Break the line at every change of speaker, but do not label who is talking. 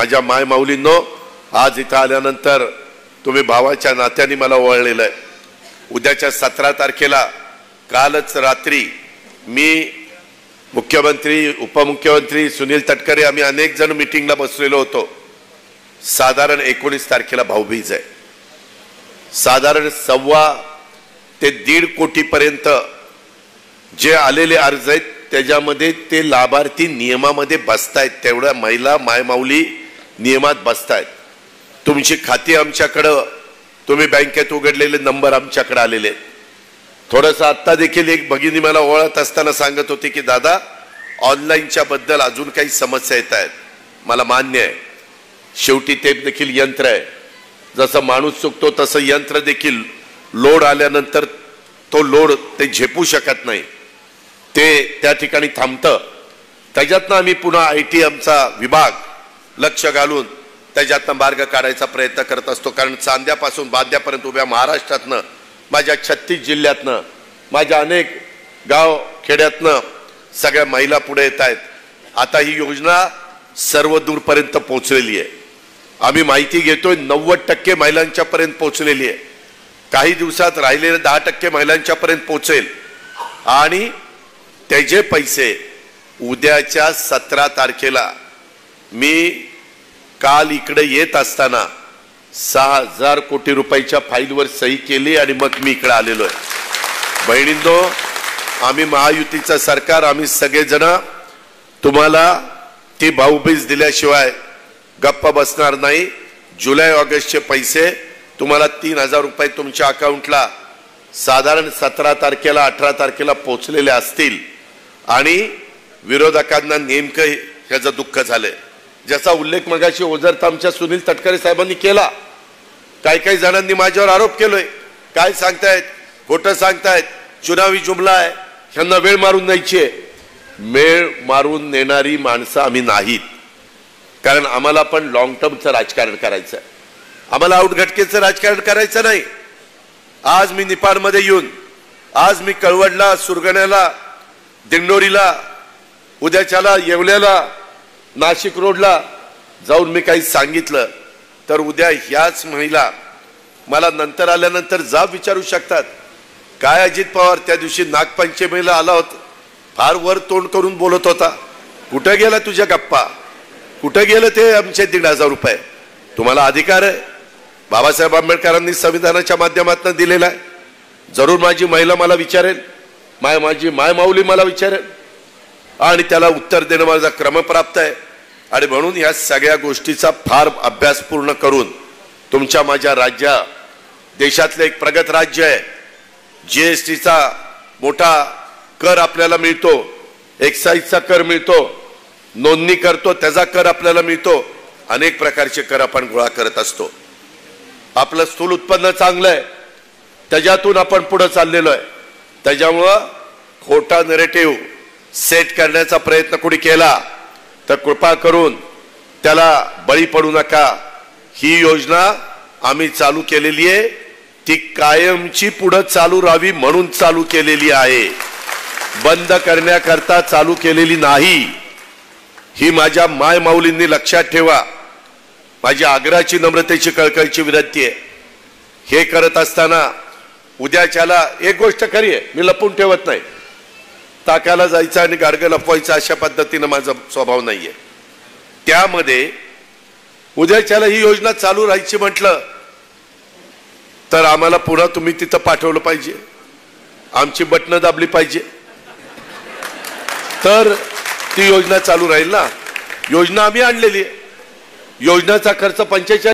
माझ्या माय माऊलींनो, आज इथं आल्यानंतर तुम्ही भावाच्या नात्याने मला ओळखलेलं आहे। उद्याच्या 17 तारखेला कालच रात्री मी मुख्यमंत्री उपमुख्यमंत्री सुनील तटकरे आम्ही अनेक जण मीटिंगला बसलेलो होतो। साधारण 19 तारखेला भाऊबीज आहे। साधारण 1.25 ते 1.5 कोटी पर्यंत जे आलेले अर्ज आहेत त्याच्यामध्ये ते लाभार्थी नियमामध्ये बसतायत, तेवढ्या महिला मायमाऊली नियमात बसतायत। तुमची खाती आमच्याकडे, तुम्ही बँकेत उघडलेले नंबर आमच्याकडे आलेले आहेत। थोडंसं आत्ता देखील एक भगिनी मला ओळखत असताना सांगत होती की दादा ऑनलाईनच्या बद्दल अजून काही समस्या येत आहेत। मला मान्य आहे, शेवटी ते देखील यंत्र आहे। जसं माणूस चुकतो तसं यंत्र देखील लोड आल्यानंतर तो लोड ते झेपू शकत नाही, ते त्या ठिकाणी थांबतं। त्याच्यातनं आम्ही पुन्हा IT आमचा विभाग लक्ष घालून त्याच्यातनं मार्ग काढायचा प्रयत्न करत असतो। कारण चांद्यापासून बांद्यापर्यंत उभ्या महाराष्ट्रातनं, माझ्या 36 जिल्ह्यातनं, माझ्या अनेक गाव खेड्यातनं सगळ्या महिला पुढे येत आहेत। आता ही योजना सर्व दूरपर्यंत पोहोचलेली आहे। आम्ही माहिती घेतोय 90% महिलांच्या पर्यंत पोहोचलेली आहे। काही दिवसात राहिलेले 10% महिलांच्या पर्यंत पोहोचेल आणि त्याचे पैसे उद्याच्या 17 तारखेला मी काल इकडे येत असताना 6,000 कोटी रुपयाच्या फाईलवर सही केली आणि मग मी इकडे आलेलो आहे। बहिणींनो, आम्ही महायुतीचं सरकार, आम्ही सगळेजण तुम्हाला ती भाऊबीज दिल्याशिवाय गप्प बसणार नाही। जुलै ऑगस्टचे पैसे तुम्हाला 3,000 रुपये तुमच्या अकाउंटला साधारण 17 तारखेला 18 तारखेला पोहोचलेले असतील आणि विरोधकांना नेमकं ह्याचं दुःख झालंय। ज्याचा उल्लेख मगाशी ओझरता आमच्या सुनील तटकरे साहेबांनी केला। काही जणांनी माझ्यावर आरोप केलोय, काय सांगतायत, खोटं सांगतायत, चुनावी जुमला आहे, ह्यांना वेळ मारून न्यायची। वेळ मारून नेणारी माणसं आम्ही नाहीत, कारण आम्हाला पण लॉंग टर्मचं राजकारण करायचं आहे। आम्हाला आउटघटकेचं राजकारण करायचं नाही। आज मी निपाणमध्ये येऊन, आज मी कळवडला, सुरगण्याला, दिंडोरीला, उद्याच्याला येवल्याला, नाशिक रोडला जाऊन मी काही सांगितलं तर उद्या ह्याच महिला मला नंतर आल्यानंतर जाब विचारू शकतात, काय अजित पवार त्या दिवशी नागपंचमीला आला होता, फार वर तोंड करून बोलत होता, कुठं गेला तुझ्या गप्पा, कुठं गेलं ते आमचे 1,500 रुपये। तुम्हाला अधिकार आहे, बाबासाहेब आंबेडकरांनी संविधानाच्या माध्यमातून दिलेला आहे। जरूर माझी महिला मला विचारेल, माझी मायमाऊली मला विचारेल आणि त्याला उत्तर देणं माझा क्रमप्राप्त आहे। आणि म्हणून या सगळ्या गोष्टीचा फार अभ्यास पूर्ण करून तुमच्या माझ्या राज्या, देशातलं एक प्रगत राज्य आहे। GSTचा मोठा कर आपल्याला मिळतो, एक्साईजचा कर मिळतो, नोंदणी करतो त्याचा कर आपल्याला मिळतो, अनेक प्रकारचे कर आपण गोळा करत असतो। आपलं स्थूल उत्पन्न चांगलं आहे, त्याच्यातून आपण पुढे चाललेलो आहे। त्याच्यामुळं खोटा नरेटिव्ह सेट करण्याचा प्रयत्न कोणी केला तर कृपा करून त्याला बळी पडू नका। ही योजना आम्ही चालू केलेली आहे, ती कायमची पुढे चालू राहावी म्हणून चालू केलेली आहे, बंद करण्याकरता चालू केलेली नाही। ही माझ्या माय माऊलींनी लक्षात ठेवा। माझी आग्रहाची, नम्रतेची, कळकळीची विनंती आहे। हे करत असताना उद्याच्याला एक गोष्ट खरी आहे, मी लपून ठेवत नाही। ताकाला जायचं आणि गाडगं लपवायचं अशा पद्धतीनं माझा स्वभाव नाहीये। त्यामध्ये उद्याच्याला ही योजना चालू राहायची म्हटलं तर आम्हाला पुन्हा तुम्ही तिथं पाठवलं पाहिजे, आमची बटणं दाबली पाहिजे, तर ती योजना चालू राहील ना। योजना आम्ही आणलेली आहे, योजनेचा खर्च 45